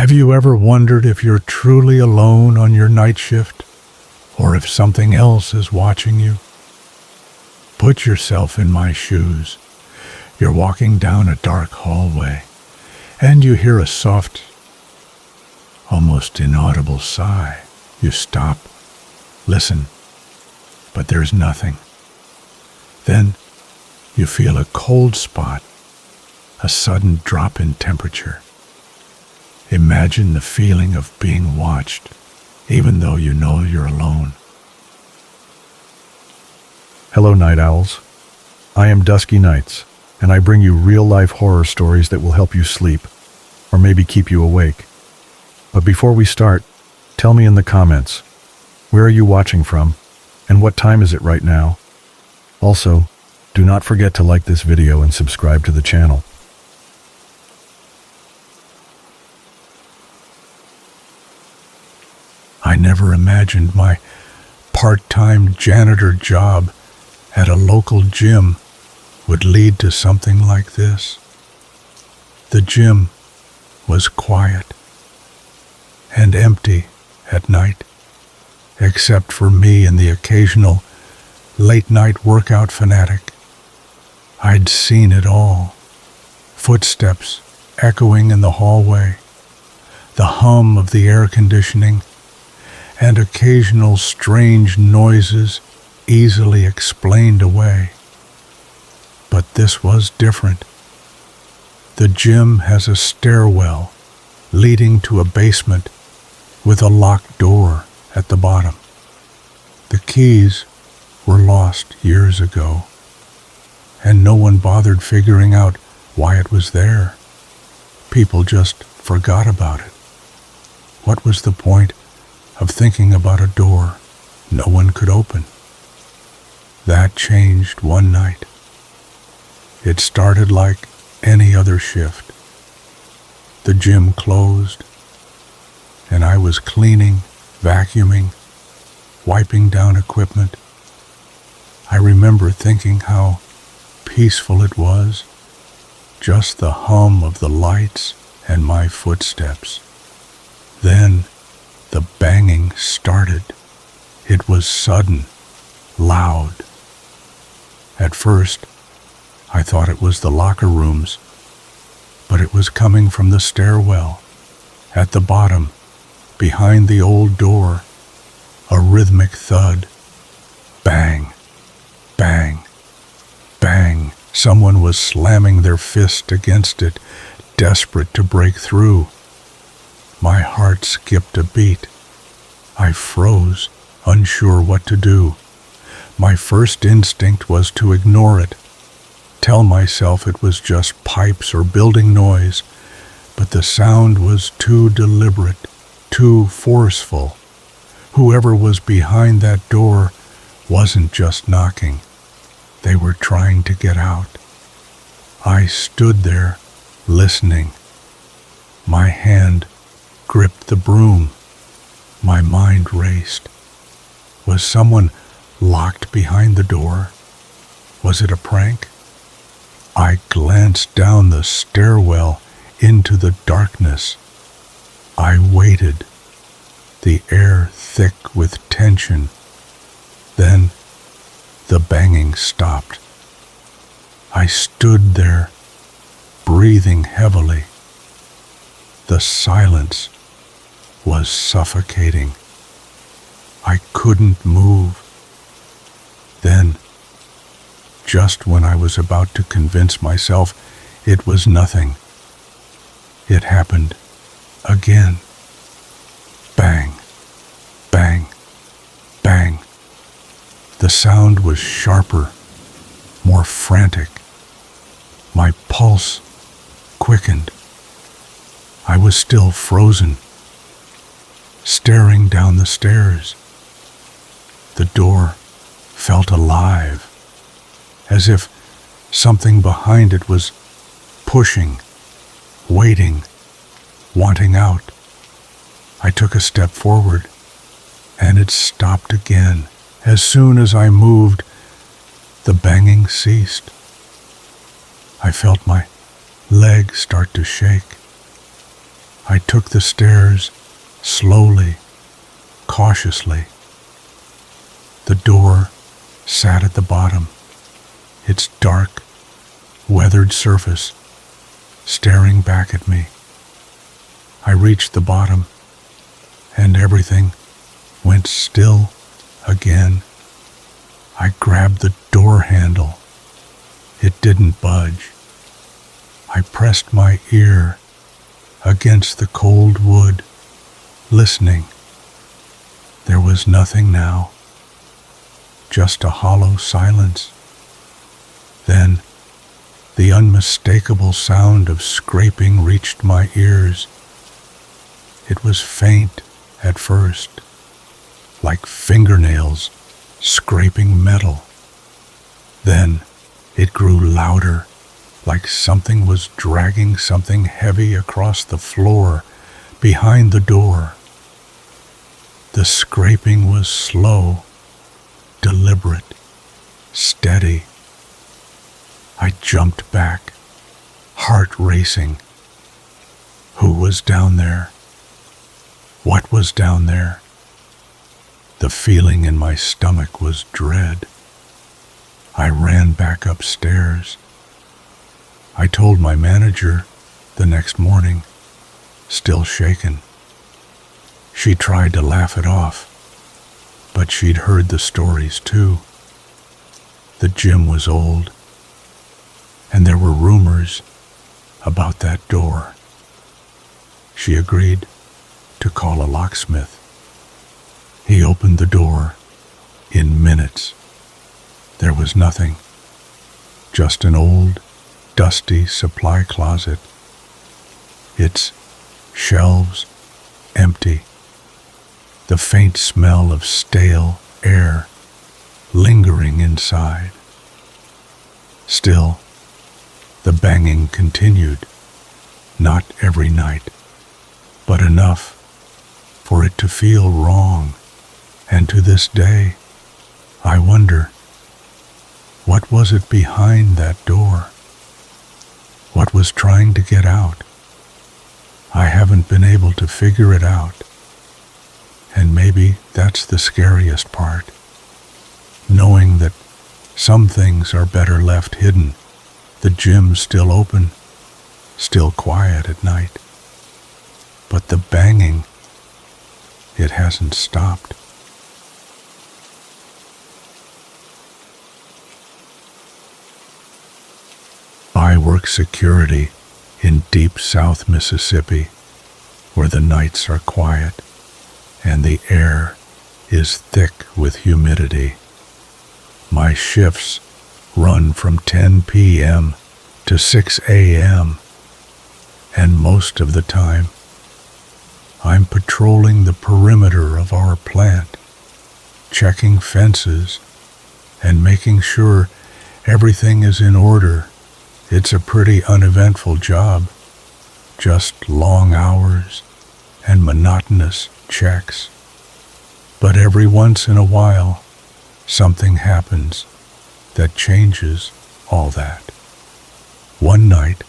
Have you ever wondered if you're truly alone on your night shift, or if something else is watching you? Put yourself in my shoes. You're walking down a dark hallway, and you hear a soft, almost inaudible sigh. You stop, listen, but there's nothing. Then you feel a cold spot, a sudden drop in temperature. Imagine the feeling of being watched, even though you know you're alone. Hello, night owls. I am Dusky Nights, and I bring you real-life horror stories that will help you sleep, or maybe keep you awake. But before we start, tell me in the comments, where are you watching from, and what time is it right now? Also, do not forget to like this video and subscribe to the channel. I never imagined my part-time janitor job at a local gym would lead to something like this. The gym was quiet and empty at night, except for me and the occasional late-night workout fanatic. I'd seen it all. Footsteps echoing in the hallway, the hum of the air conditioning, and occasional strange noises easily explained away. But this was different. The gym has a stairwell leading to a basement with a locked door at the bottom. The keys were lost years ago, and no one bothered figuring out why it was there. People just forgot about it. What was the point of thinking about a door no one could open? That changed one night. It started like any other shift. The gym closed, and I was cleaning, vacuuming, wiping down equipment. I remember thinking how peaceful it was, just the hum of the lights and my footsteps. Then the banging started. It was sudden, loud. At first, I thought it was the locker rooms, but it was coming from the stairwell. At the bottom, behind the old door, a rhythmic thud. Bang, bang, bang. Someone was slamming their fist against it, desperate to break through. My heart skipped a beat. I froze, unsure what to do. My first instinct was to ignore it, tell myself it was just pipes or building noise, but the sound was too deliberate, too forceful. Whoever was behind that door wasn't just knocking. They were trying to get out. I stood there, listening. My hand gripped the broom. My mind raced. Was someone locked behind the door? Was it a prank? I glanced down the stairwell into the darkness. I waited, the air thick with tension. Then the banging stopped. I stood there, breathing heavily. The silence was suffocating. I couldn't move. Then, just when I was about to convince myself it was nothing, it happened again. Bang, bang, bang. The sound was sharper, more frantic. My pulse quickened. I was still frozen, staring down the stairs. The door felt alive, as if something behind it was pushing, waiting, wanting out. I took a step forward, and it stopped again. As soon as I moved, the banging ceased. I felt my legs start to shake. I took the stairs slowly, cautiously. The door sat at the bottom, its dark, weathered surface staring back at me. I reached the bottom, and everything went still again. I grabbed the door handle. It didn't budge. I pressed my ear against the cold wood, listening. There was nothing now, just a hollow silence. Then the unmistakable sound of scraping reached my ears. It was faint at first, like fingernails scraping metal. Then it grew louder, like something was dragging something heavy across the floor behind the door. The scraping was slow, deliberate, steady. I jumped back, heart racing. Who was down there? What was down there? The feeling in my stomach was dread. I ran back upstairs. I told my manager the next morning, still shaken. She tried to laugh it off, but she'd heard the stories too. The gym was old, and there were rumors about that door. She agreed to call a locksmith. He opened the door in minutes. There was nothing, just an old, dusty supply closet. Its shelves empty. The faint smell of stale air lingering inside. Still, the banging continued, not every night, but enough for it to feel wrong. And to this day, I wonder, what was it behind that door? What was trying to get out? I haven't been able to figure it out. And maybe that's the scariest part, knowing that some things are better left hidden. The gym's still open, still quiet at night. But the banging, it hasn't stopped. I work security in deep South Mississippi, where the nights are quiet and the air is thick with humidity. My shifts run from 10 p.m. to 6 a.m., and most of the time, I'm patrolling the perimeter of our plant, checking fences and making sure everything is in order. It's a pretty uneventful job, just long hours and monotonous checks. But every once in a while, something happens that changes all that. One night,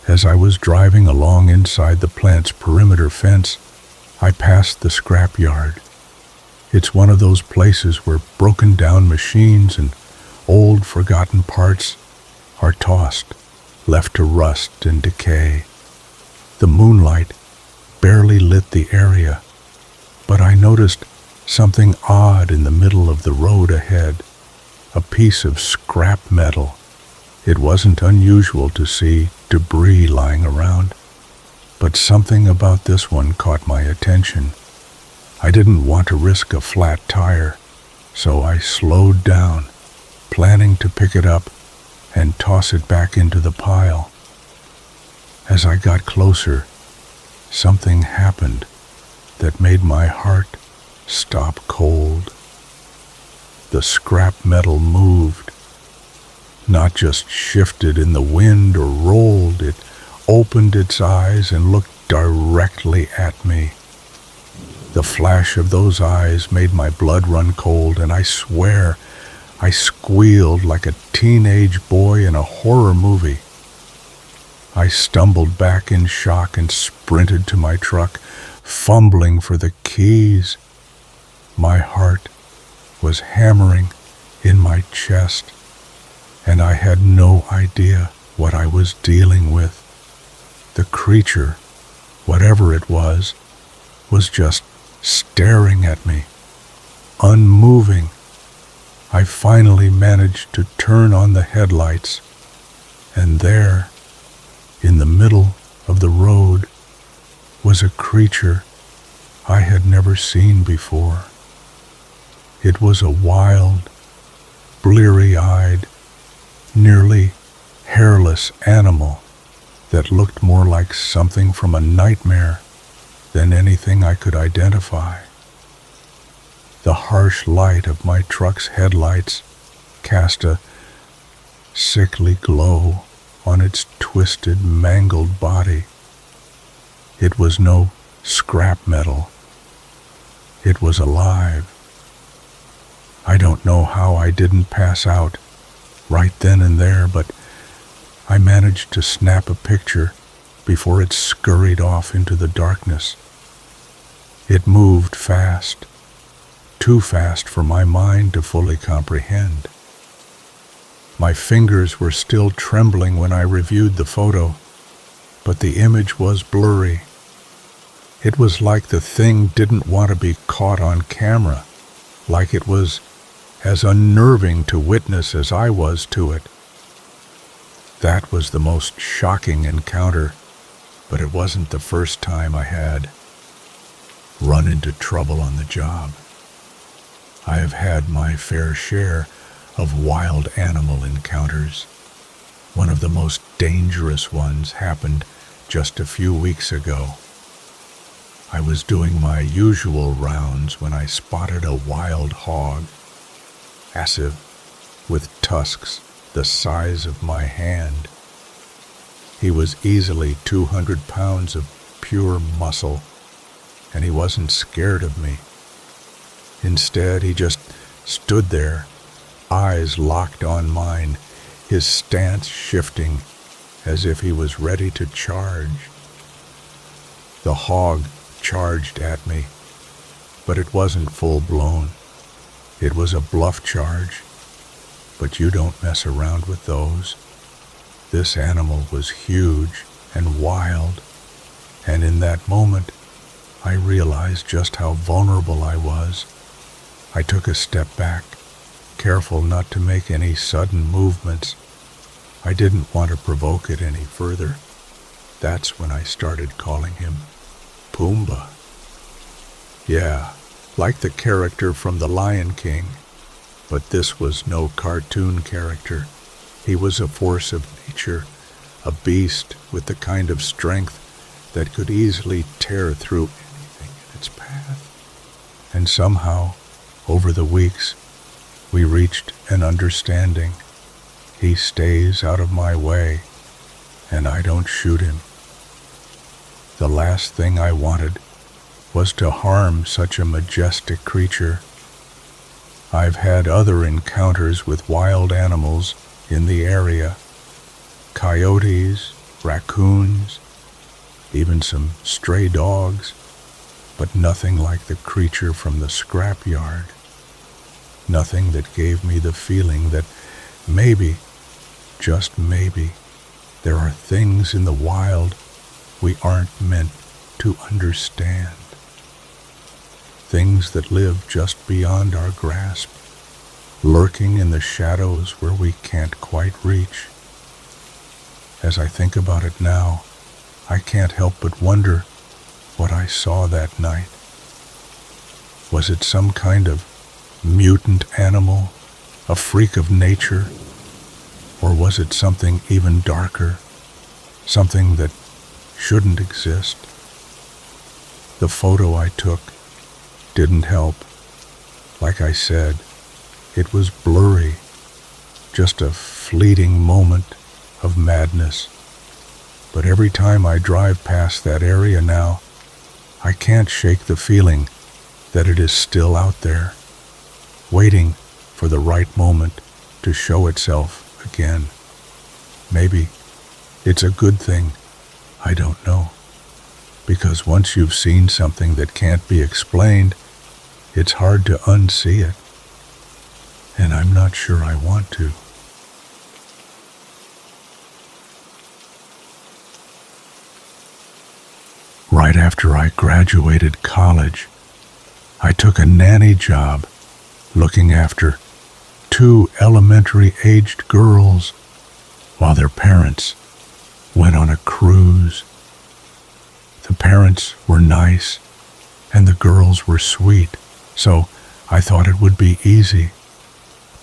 as I was driving along inside the plant's perimeter fence, I passed the scrapyard. It's one of those places where broken down machines and old forgotten parts are tossed, left to rust and decay. The moonlight barely lit the area, but I noticed something odd in the middle of the road ahead, a piece of scrap metal. It wasn't unusual to see debris lying around, but something about this one caught my attention. I didn't want to risk a flat tire, so I slowed down, planning to pick it up and toss it back into the pile. As I got closer, something happened that made my heart stop cold. The scrap metal moved, not just shifted in the wind or rolled. It opened its eyes and looked directly at me. The flash of those eyes made my blood run cold, and I swear I squealed like a teenage boy in a horror movie. I stumbled back in shock and sprinted to my truck, fumbling for the keys. My heart was hammering in my chest, and I had no idea what I was dealing with. The creature, whatever it was just staring at me, unmoving. I finally managed to turn on the headlights, and there, in the middle of the road, was a creature I had never seen before. It was a wild, bleary-eyed, nearly hairless animal that looked more like something from a nightmare than anything I could identify. The harsh light of my truck's headlights cast a sickly glow on its twisted, mangled body. It was no scrap metal. It was alive. I don't know how I didn't pass out right then and there, but I managed to snap a picture before it scurried off into the darkness. It moved fast, too fast for my mind to fully comprehend. My fingers were still trembling when I reviewed the photo, but the image was blurry. It was like the thing didn't want to be caught on camera, like it was as unnerving to witness as I was to it. That was the most shocking encounter, but it wasn't the first time I had run into trouble on the job. I have had my fair share of wild animal encounters. One of the most dangerous ones happened just a few weeks ago. I was doing my usual rounds when I spotted a wild hog, massive, with tusks the size of my hand. He was easily 200 pounds of pure muscle, and he wasn't scared of me. Instead, he just stood there, eyes locked on mine, his stance shifting as if he was ready to charge. The hog charged at me, but it wasn't full-blown. It was a bluff charge, but you don't mess around with those. This animal was huge and wild, and in that moment, I realized just how vulnerable I was. I took a step back, careful not to make any sudden movements. I didn't want to provoke it any further. That's when I started calling him Pumbaa. Yeah, like the character from The Lion King, but this was no cartoon character. He was a force of nature, a beast with the kind of strength that could easily tear through anything in its path. And somehow, over the weeks, we reached an understanding. He stays out of my way, and I don't shoot him. The last thing I wanted was to harm such a majestic creature. I've had other encounters with wild animals in the area. Coyotes, raccoons, even some stray dogs, but nothing like the creature from the scrapyard. Nothing that gave me the feeling that maybe, just maybe, there are things in the wild we aren't meant to understand. Things that live just beyond our grasp, lurking in the shadows where we can't quite reach. As I think about it now, I can't help but wonder what I saw that night. Was it some kind of mutant animal, a freak of nature, or was it something even darker, something that shouldn't exist? The photo I took didn't help. Like I said, it was blurry, just a fleeting moment of madness. But every time I drive past that area now, I can't shake the feeling that it is still out there, waiting for the right moment to show itself again. Maybe it's a good thing I don't know. Because once you've seen something that can't be explained, it's hard to unsee it. And I'm not sure I want to. Right after I graduated college, I took a nanny job looking after 2 elementary-aged girls while their parents went on a cruise. The parents were nice and the girls were sweet, so I thought it would be easy.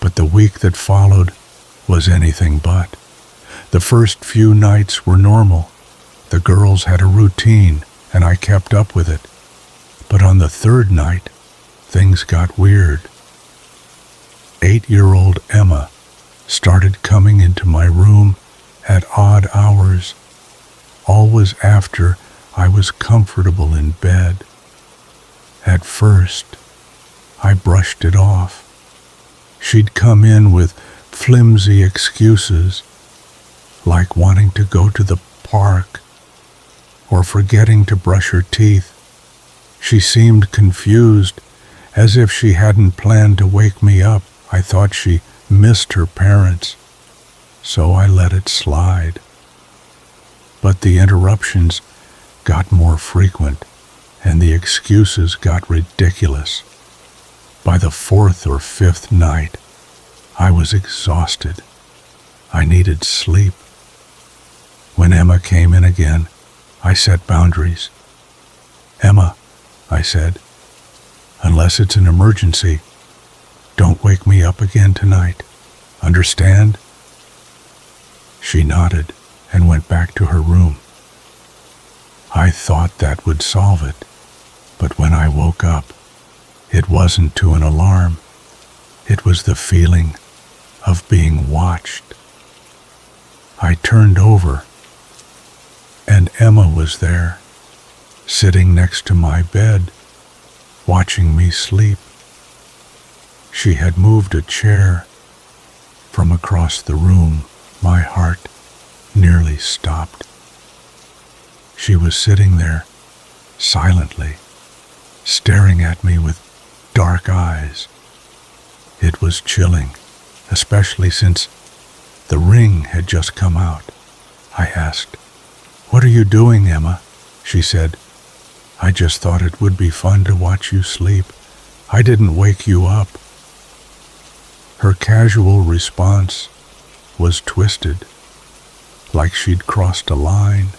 But the week that followed was anything but. The first few nights were normal. The girls had a routine and I kept up with it. But on the 3rd night, things got weird. 8-year-old Emma started coming into my room at odd hours, always after I was comfortable in bed. At first, I brushed it off. She'd come in with flimsy excuses, like wanting to go to the park or forgetting to brush her teeth. She seemed confused, as if she hadn't planned to wake me up. I thought she missed her parents, so I let it slide. But the interruptions got more frequent, and the excuses got ridiculous. By the 4th or 5th night, I was exhausted. I needed sleep. When Emma came in again, I set boundaries. "Emma," I said, "unless it's an emergency, don't wake me up again tonight. Understand?" She nodded and went back to her room. I thought that would solve it, but when I woke up, it wasn't to an alarm. It was the feeling of being watched. I turned over, and Emma was there, sitting next to my bed, watching me sleep. She had moved a chair from across the room. My heart nearly stopped. She was sitting there, silently, staring at me with dark eyes. It was chilling, especially since the ring had just come out. I asked, "What are you doing, Emma?" She said, "I just thought it would be fun to watch you sleep. I didn't wake you up." Her casual response was twisted, like she'd crossed a line.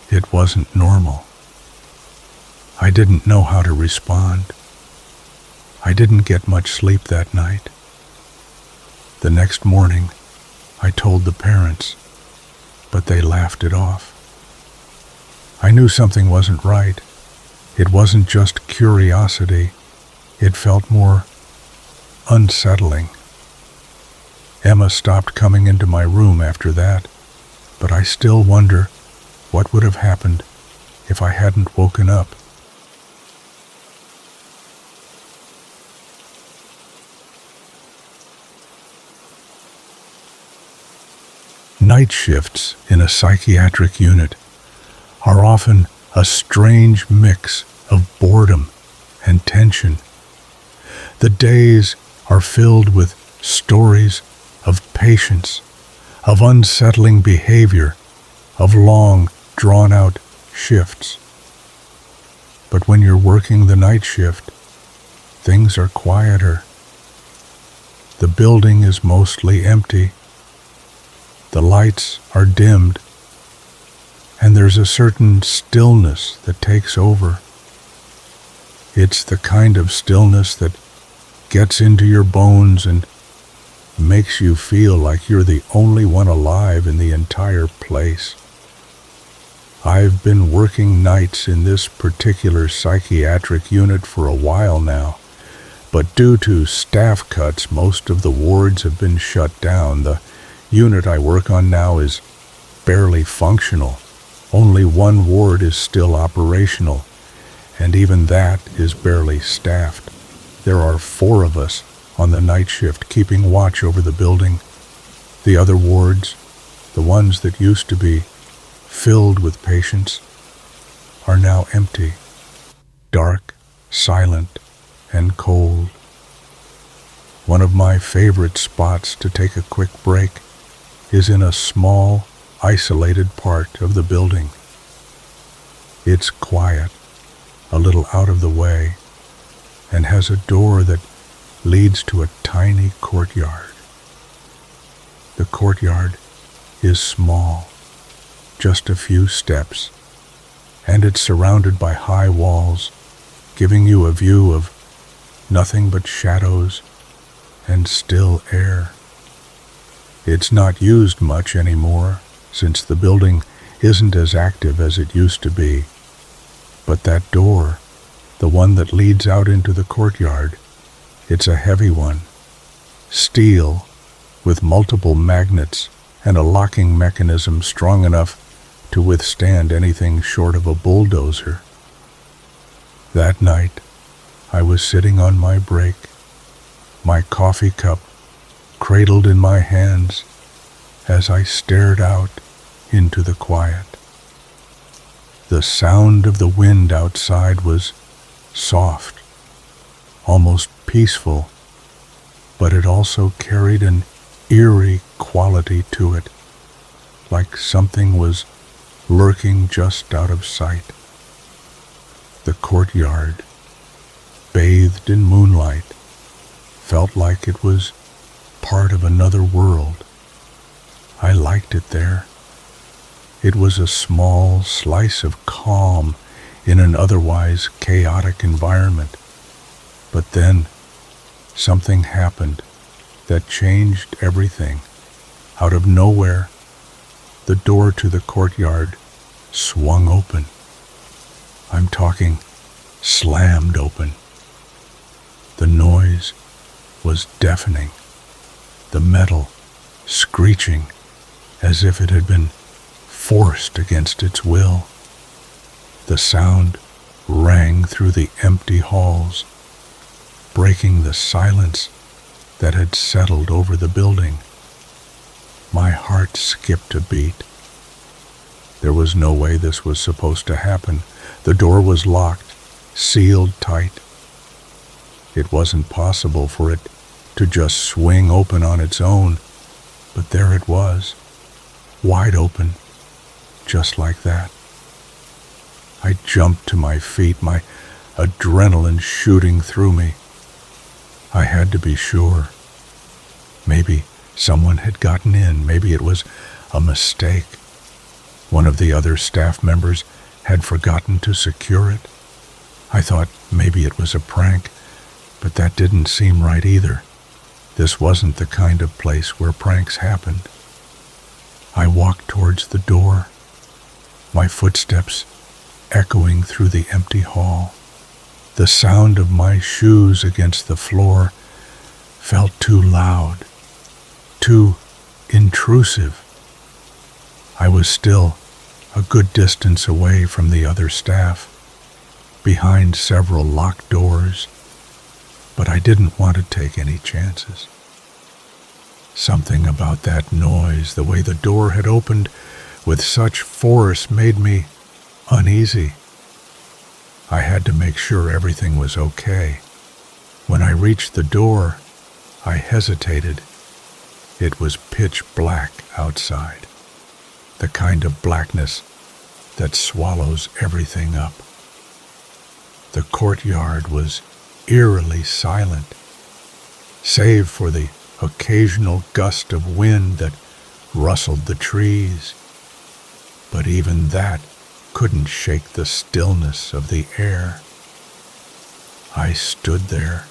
It wasn't normal. I didn't know how to respond. I didn't get much sleep that night. The next morning, I told the parents, but they laughed it off. I knew something wasn't right. It wasn't just curiosity. It felt more unsettling. Emma stopped coming into my room after that, but I still wonder what would have happened if I hadn't woken up. Night shifts in a psychiatric unit are often a strange mix of boredom and tension. The days are filled with stories of patience, of unsettling behavior, of long, drawn-out shifts. But when you're working the night shift, things are quieter. The building is mostly empty. The lights are dimmed, and there's a certain stillness that takes over. It's the kind of stillness that gets into your bones and makes you feel like you're the only one alive in the entire place. I've been working nights in this particular psychiatric unit for a while now, but due to staff cuts, most of the wards have been shut down. The unit I work on now is barely functional. Only one ward is still operational, and even that is barely staffed. There are 4 of us on the night shift keeping watch over the building. The other wards The ones that used to be filled with patience are now empty, dark, silent, and cold. One of my favorite spots to take a quick break is in a small, isolated part of the building. It's quiet, a little out of the way, and has a door that leads to a tiny courtyard. The courtyard is small, just a few steps, and it's surrounded by high walls, giving you a view of nothing but shadows and still air. It's not used much anymore, since the building isn't as active as it used to be. But that door, the one that leads out into the courtyard, it's a heavy one. Steel, with multiple magnets and a locking mechanism strong enough to withstand anything short of a bulldozer. That night, I was sitting on my break, my coffee cup cradled in my hands as I stared out into the quiet. The sound of the wind outside was soft, almost peaceful, but it also carried an eerie quality to it, like something was lurking just out of sight. The courtyard, bathed in moonlight, felt like it was part of another world. I liked it there. It was a small slice of calm in an otherwise chaotic environment. But then something happened that changed everything. Out of nowhere, the door to the courtyard swung open. I'm talking slammed open. The noise was deafening, the metal screeching as if it had been forced against its will. The sound rang through the empty halls, breaking the silence that had settled over the building. My heart skipped a beat. There was no way this was supposed to happen. The door was locked, sealed tight. It wasn't possible for it to just swing open on its own, but there it was, wide open, just like that. I jumped to my feet, my adrenaline shooting through me. I had to be sure. Maybe someone had gotten in. Maybe it was a mistake. One of the other staff members had forgotten to secure it. I thought maybe it was a prank, but that didn't seem right either. This wasn't the kind of place where pranks happened. I walked towards the door, my footsteps echoing through the empty hall. The sound of my shoes against the floor felt too loud, too intrusive. I was still a good distance away from the other staff, behind several locked doors, but I didn't want to take any chances. Something about that noise, the way the door had opened with such force, made me uneasy. I had to make sure everything was okay. When I reached the door, I hesitated. It was pitch black outside, the kind of blackness that swallows everything up. The courtyard was eerily silent, save for the occasional gust of wind that rustled the trees. But even that couldn't shake the stillness of the air. I stood there,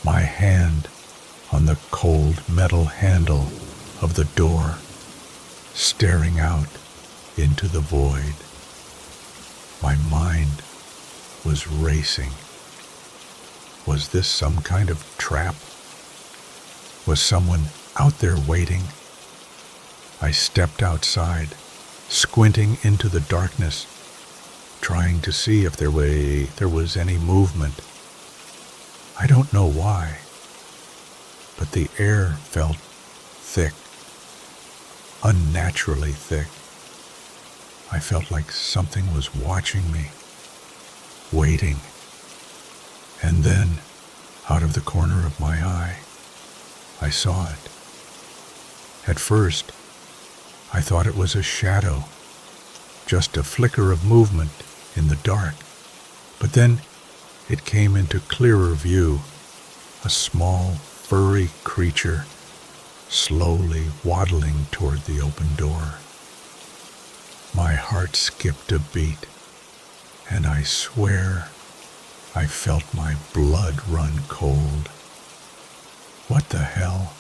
my hand on the cold metal handle of the door, staring out into the void. My mind was racing. Was this some kind of trap? Was someone out there waiting? I stepped outside, squinting into the darkness, trying to see if there was any movement. I don't know why, but the air felt thick, unnaturally thick. I felt like something was watching me, waiting. And then, out of the corner of my eye, I saw it. At first, I thought it was a shadow, just a flicker of movement in the dark. But then it came into clearer view, a small, furry creature slowly waddling toward the open door. My heart skipped a beat, and I swear I felt my blood run cold. What the hell?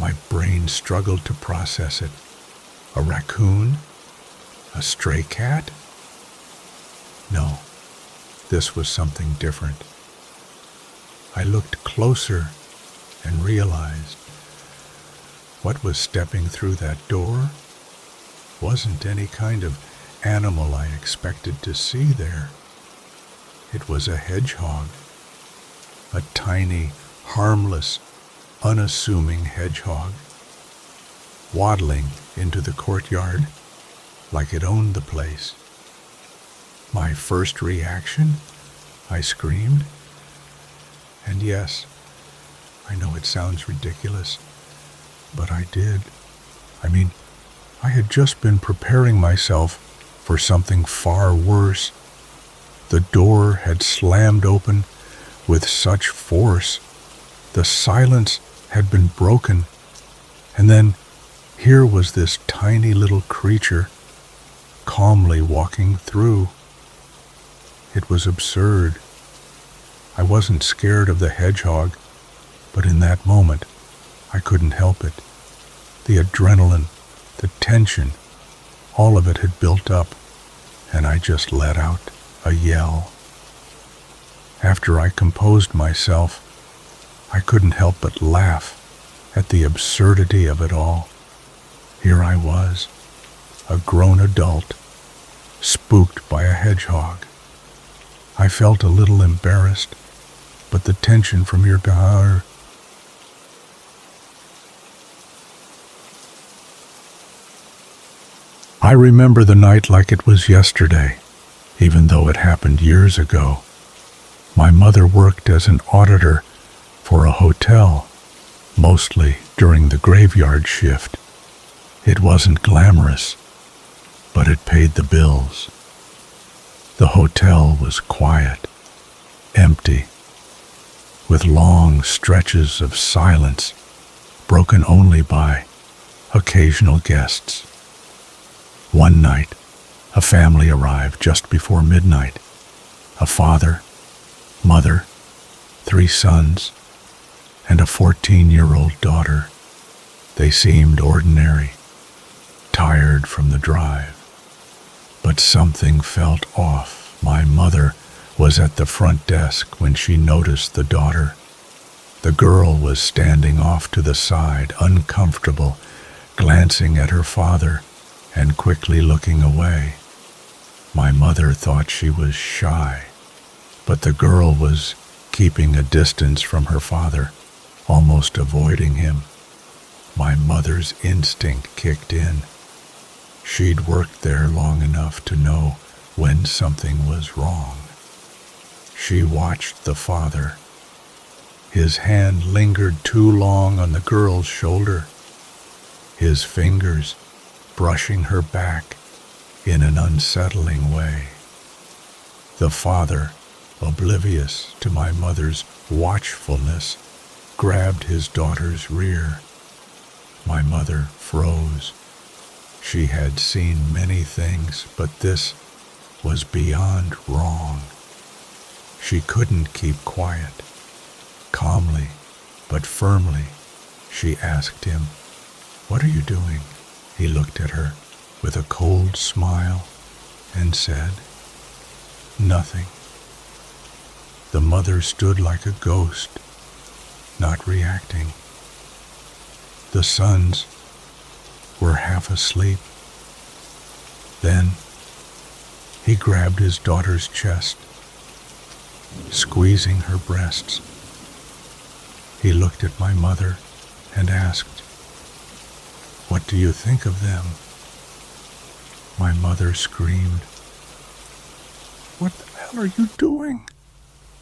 My brain struggled to process it. A raccoon? A stray cat? No, this was something different. I looked closer and realized what was stepping through that door wasn't any kind of animal I expected to see there. It was a hedgehog, a tiny, harmless, unassuming hedgehog, waddling into the courtyard like it owned the place. My first reaction? I screamed. And yes, I know it sounds ridiculous, but I did. I had just been preparing myself for something far worse. The door had slammed open with such force. The silence had been broken. And then here was this tiny little creature calmly walking through. It was absurd. I wasn't scared of the hedgehog, but in that moment, I couldn't help it. The adrenaline, the tension, all of it had built up, and I just let out a yell. After I composed myself, I couldn't help but laugh at the absurdity of it all. Here I was, a grown adult, spooked by a hedgehog. I felt a little embarrassed, but the tension from your behavior. I remember the night like it was yesterday, even though it happened years ago. My mother worked as an auditor for a hotel, mostly during the graveyard shift. It wasn't glamorous, but it paid the bills. The hotel was quiet, empty, with long stretches of silence, broken only by occasional guests. One night, a family arrived just before midnight. A father, mother, 3 sons, and a 14-year-old daughter. They seemed ordinary, tired from the drive. But something felt off. My mother was at the front desk when she noticed the daughter. The girl was standing off to the side, uncomfortable, glancing at her father and quickly looking away. My mother thought she was shy, but the girl was keeping a distance from her father, almost avoiding him. My mother's instinct kicked in. She'd worked there long enough to know when something was wrong. She watched the father. His hand lingered too long on the girl's shoulder, his fingers brushing her back in an unsettling way. The father, oblivious to my mother's watchfulness, grabbed his daughter's rear. My mother froze. She had seen many things, but this was beyond wrong. She couldn't keep quiet. Calmly, but firmly, she asked him, "What are you doing?" He looked at her with a cold smile and said, "Nothing." The mother stood like a ghost, not reacting. The sons were half asleep. Then he grabbed his daughter's chest, squeezing her breasts. He looked at my mother and asked, What do you think of them?" My mother screamed. "What the hell are you doing?"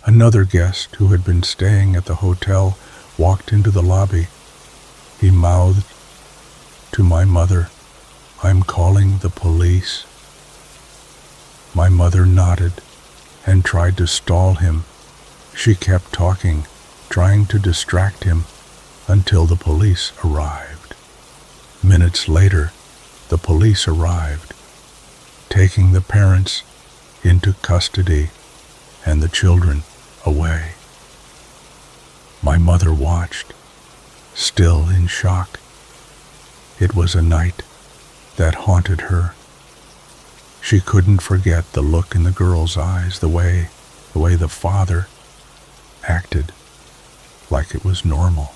Another guest who had been staying at the hotel walked into the lobby. He mouthed to my mother, "I'm calling the police." My mother nodded and tried to stall him. She kept talking, trying to distract him until the police arrived. Minutes later, the police arrived, taking the parents into custody and the children away. My mother watched, still in shock. It was a night that haunted her. She couldn't forget the look in the girl's eyes, the way the father acted like it was normal.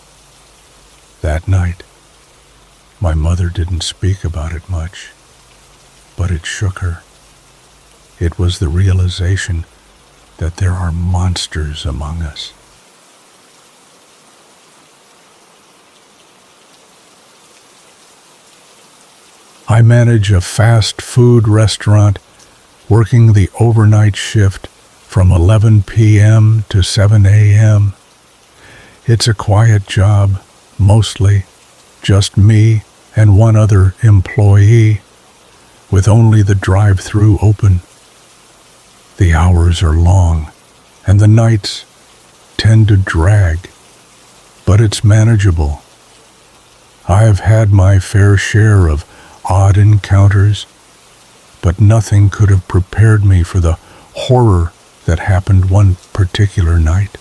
That night, my mother didn't speak about it much, but it shook her. It was the realization that there are monsters among us. I manage a fast food restaurant, working the overnight shift from 11 p.m. to 7 a.m. It's a quiet job, mostly just me and one other employee, with only the drive-through open. The hours are long, and the nights tend to drag, but it's manageable. I've had my fair share of odd encounters, but nothing could have prepared me for the horror that happened one particular night.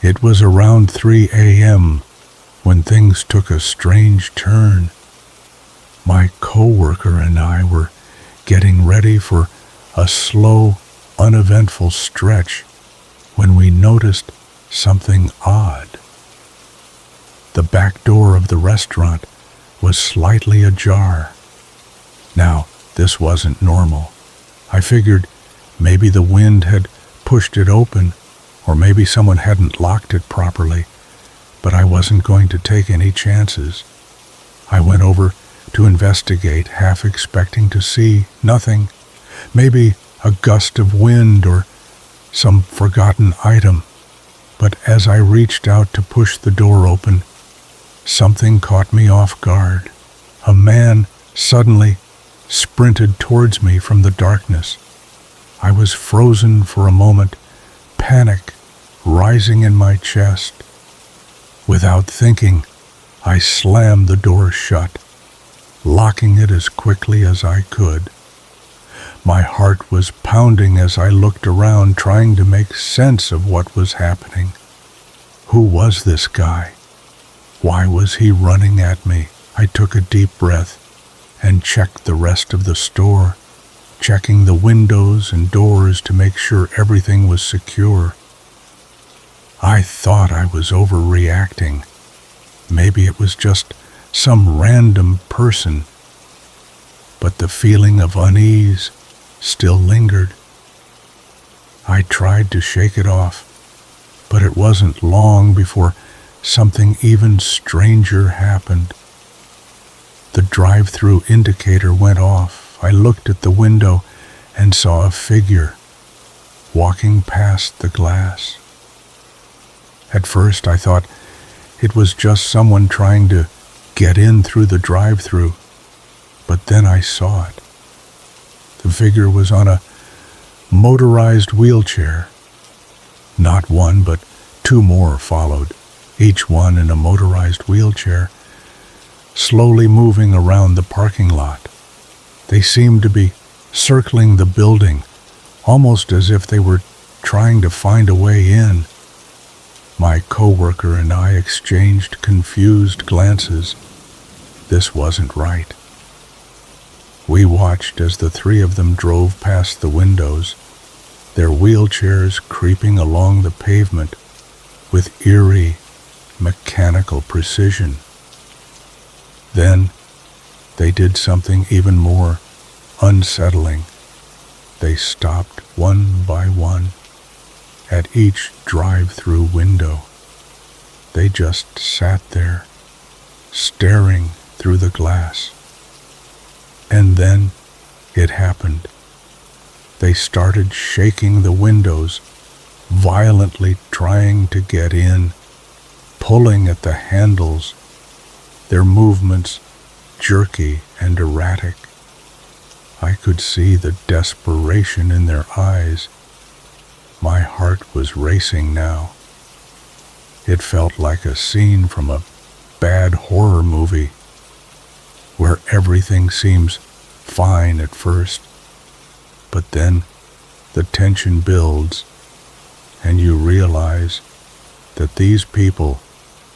It was around 3 a.m. when things took a strange turn. My coworker and I were getting ready for a slow, uneventful stretch when we noticed something odd. The back door of the restaurant was slightly ajar. Now, this wasn't normal. I figured maybe the wind had pushed it open, or maybe someone hadn't locked it properly, but I wasn't going to take any chances. I went over to investigate, half expecting to see nothing, maybe a gust of wind or some forgotten item. But as I reached out to push the door open, something caught me off guard. A man suddenly sprinted towards me from the darkness. I was frozen for a moment, panic rising in my chest. Without thinking, I slammed the door shut, locking it as quickly as I could. My heart was pounding as I looked around, trying to make sense of what was happening. Who was this guy? Why was he running at me? I took a deep breath and checked the rest of the store, checking the windows and doors to make sure everything was secure. I thought I was overreacting. Maybe it was just some random person, but the feeling of unease still lingered. I tried to shake it off, but it wasn't long before something even stranger happened. The drive-through indicator went off. I looked at the window and saw a figure walking past the glass. At first I thought it was just someone trying to get in through the drive-through, but then I saw it. The figure was on a motorized wheelchair. Not one, but two more followed, each one in a motorized wheelchair, slowly moving around the parking lot. They seemed to be circling the building, almost as if they were trying to find a way in. My coworker and I exchanged confused glances. This wasn't right. We watched as the three of them drove past the windows, their wheelchairs creeping along the pavement with eerie, mechanical precision. Then they did something even more unsettling. They stopped one by one at each drive-through window. They just sat there, staring through the glass. And then it happened. They started shaking the windows, violently trying to get in, pulling at the handles, their movements jerky and erratic. I could see the desperation in their eyes. My heart was racing now. It felt like a scene from a bad horror movie, where everything seems fine at first, but then the tension builds, and you realize that these people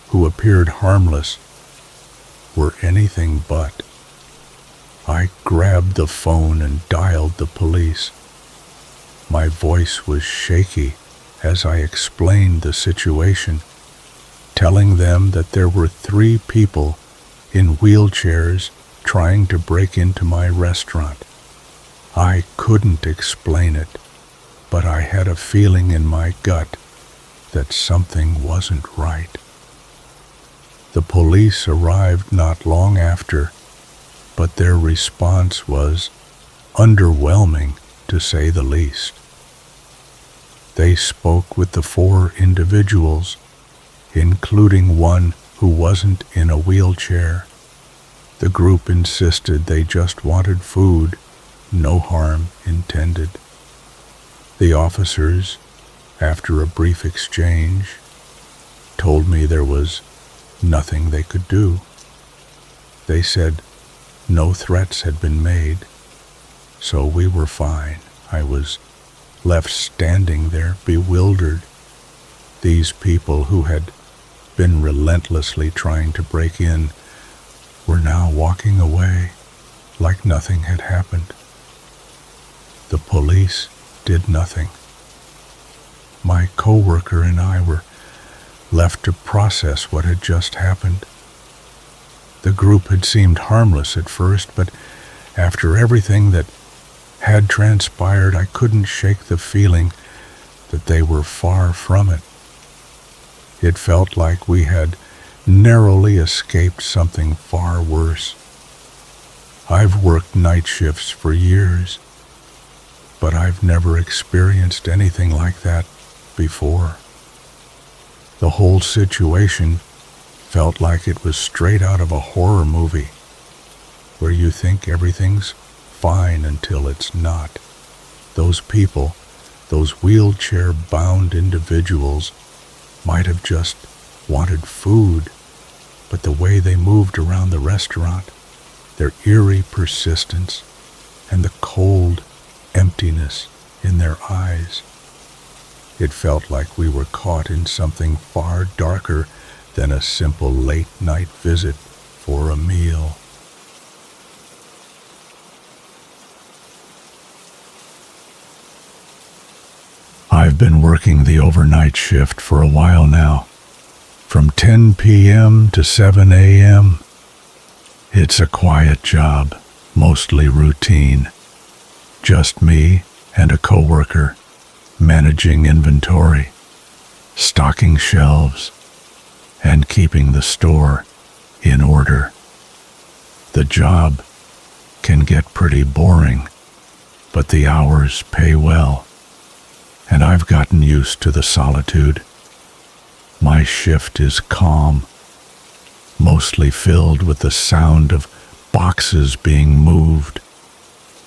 who appeared harmless were anything but. I grabbed the phone and dialed the police. My voice was shaky as I explained the situation, telling them that there were 3 people in wheelchairs trying to break into my restaurant. I couldn't explain it, but I had a feeling in my gut that something wasn't right. The police arrived not long after, but their response was underwhelming, to say the least. They spoke with the 4 individuals, including one who wasn't in a wheelchair. The group insisted they just wanted food, no harm intended. The officers, after a brief exchange, told me there was nothing they could do. They said no threats had been made, so we were fine. I was left standing there, bewildered. These people who had been relentlessly trying to break in were now walking away like nothing had happened. The police did nothing. My coworker and I were left to process what had just happened. The group had seemed harmless at first, but after everything that had transpired, I couldn't shake the feeling that they were far from it. It felt like we had narrowly escaped something far worse. I've worked night shifts for years, but I've never experienced anything like that before. The whole situation felt like it was straight out of a horror movie, where you think everything's fine until it's not. Those people, those wheelchair-bound individuals, might have just wanted food, but the way they moved around the restaurant, their eerie persistence, and the cold emptiness in their eyes, it felt like we were caught in something far darker than a simple late-night visit for a meal. I've been working the overnight shift for a while now, from 10 p.m. to 7 a.m. It's a quiet job, mostly routine. Just me and a coworker, managing inventory, stocking shelves, and keeping the store in order. The job can get pretty boring, but the hours pay well, and I've gotten used to the solitude. My shift is calm, mostly filled with the sound of boxes being moved,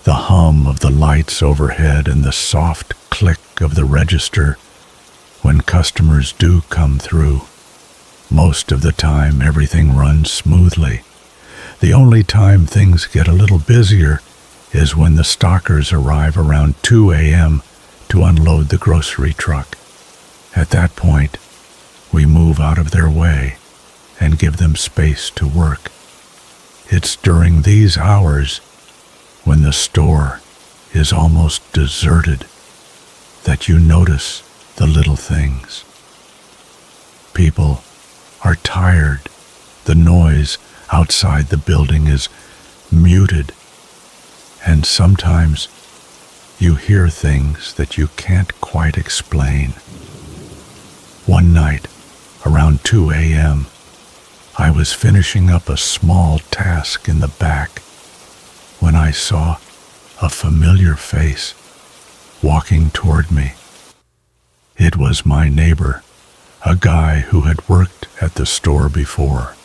the hum of the lights overhead, and the soft click of the register when customers do come through. Most of the time, everything runs smoothly. The only time things get a little busier is when the stockers arrive around 2 a.m. to unload the grocery truck. At that point, we move out of their way and give them space to work. It's during these hours, when the store is almost deserted, that you notice the little things. People are tired. The noise outside the building is muted, and sometimes you hear things that you can't quite explain. One night, around 2 a.m., I was finishing up a small task in the back when I saw a familiar face walking toward me. It was my neighbor, a guy who had worked at the store before.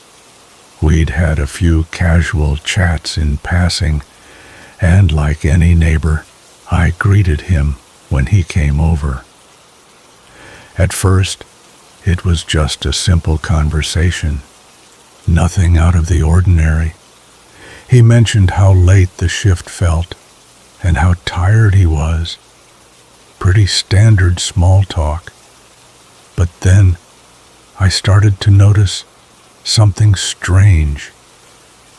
We'd had a few casual chats in passing, and like any neighbor, I greeted him when he came over. At first, it was just a simple conversation, nothing out of the ordinary. He mentioned how late the shift felt and how tired he was. Pretty standard small talk. But then I started to notice something strange.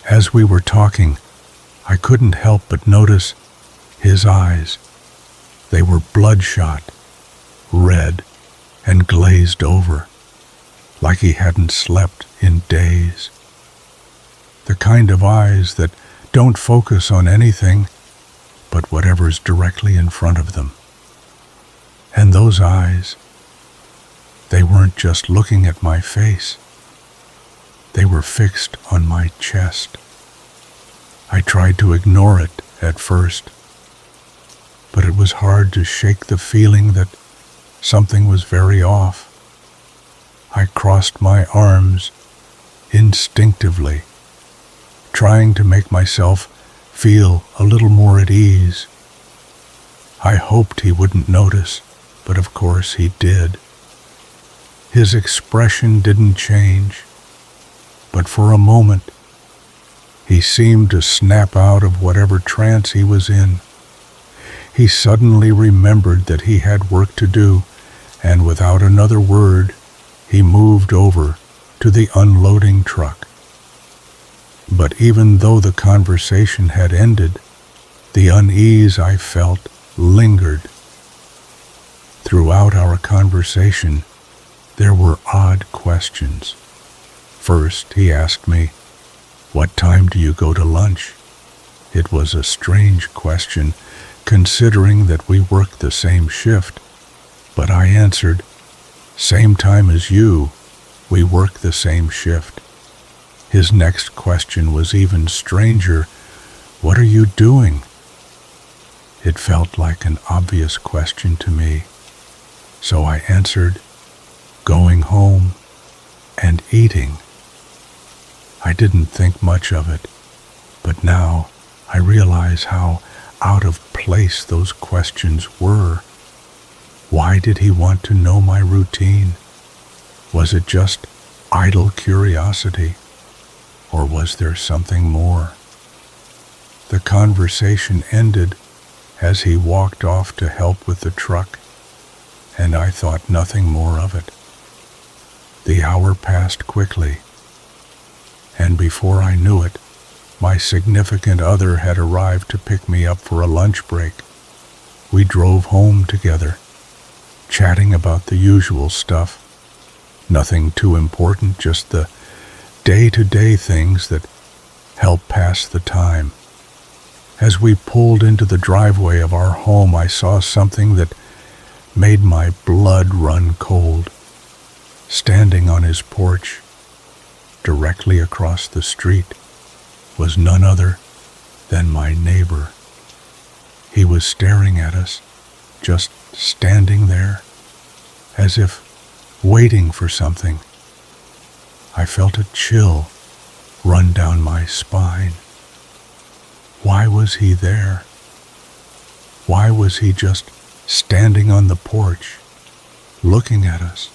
As we were talking, I couldn't help but notice his eyes. They were bloodshot, red, and glazed over, like he hadn't slept in days. The kind of eyes that don't focus on anything but whatever's directly in front of them. And those eyes, they weren't just looking at my face. They were fixed on my chest. I tried to ignore it at first, but it was hard to shake the feeling that something was very off. I crossed my arms instinctively, trying to make myself feel a little more at ease. I hoped he wouldn't notice, but of course he did. His expression didn't change, but for a moment, he seemed to snap out of whatever trance he was in. He suddenly remembered that he had work to do, and without another word, he moved over to the unloading truck. But even though the conversation had ended, the unease I felt lingered. Throughout our conversation, there were odd questions. First, he asked me, "What time do you go to lunch?" It was a strange question, considering that we worked the same shift, but I answered, "Same time as you, we work the same shift." His next question was even stranger. "What are you doing?" It felt like an obvious question to me, so I answered, "Going home and eating." I didn't think much of it, but now I realize how out of place those questions were. Why did he want to know my routine? Was it just idle curiosity, or was there something more? The conversation ended as he walked off to help with the truck, and I thought nothing more of it. The hour passed quickly, and before I knew it, my significant other had arrived to pick me up for a lunch break. We drove home together, chatting about the usual stuff. Nothing too important, just the day-to-day things that help pass the time. As we pulled into the driveway of our home, I saw something that made my blood run cold. Standing on his porch, directly across the street, was none other than my neighbor. He was staring at us, just standing there, as if waiting for something. I felt a chill run down my spine. Why was he there? Why was he just standing on the porch, looking at us?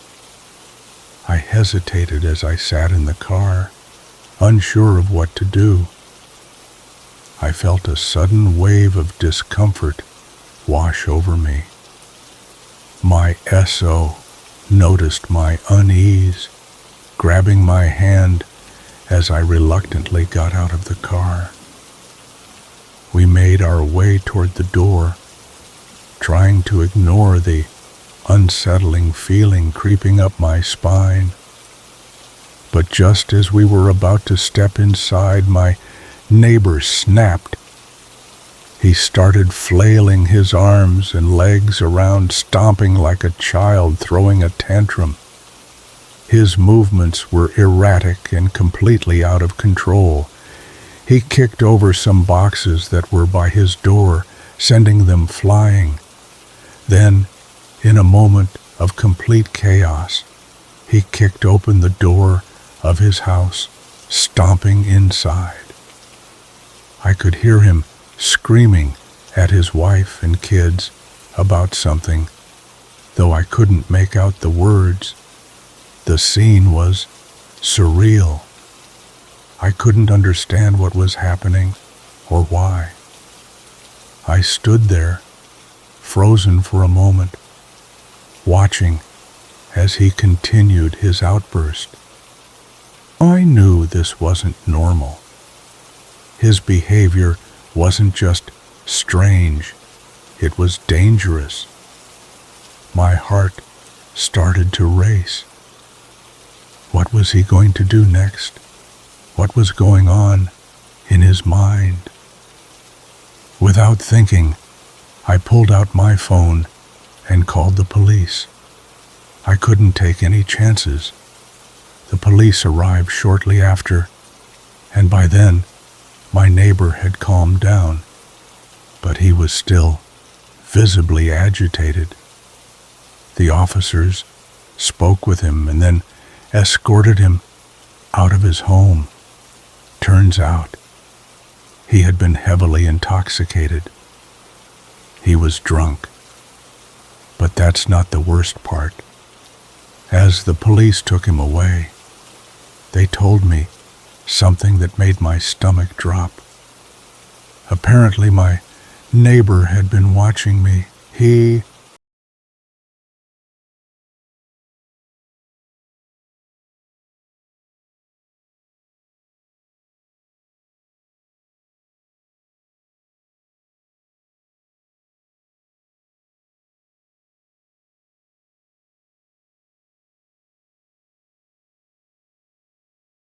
I hesitated as I sat in the car, unsure of what to do. I felt a sudden wave of discomfort wash over me. My SO noticed my unease, grabbing my hand as I reluctantly got out of the car. We made our way toward the door, trying to ignore the unsettling feeling creeping up my spine. But just as we were about to step inside, my neighbor snapped. He started flailing his arms and legs around, stomping like a child throwing a tantrum. His movements were erratic and completely out of control. He kicked over some boxes that were by his door, sending them flying. Then, in a moment of complete chaos, he kicked open the door of his house, stomping inside. I could hear him screaming at his wife and kids about something, though I couldn't make out the words. The scene was surreal. I couldn't understand what was happening or why. I stood there, frozen for a moment, watching as he continued his outburst. I knew this wasn't normal. His behavior wasn't just strange, it was dangerous. My heart started to race. What was he going to do next? What was going on in his mind? Without thinking, I pulled out my phone and called the police. I couldn't take any chances. The police arrived shortly after, and by then, my neighbor had calmed down, but he was still visibly agitated. The officers spoke with him and then escorted him out of his home. Turns out, he had been heavily intoxicated. He was drunk. But that's not the worst part. As the police took him away, they told me something that made my stomach drop. Apparently my neighbor had been watching me. He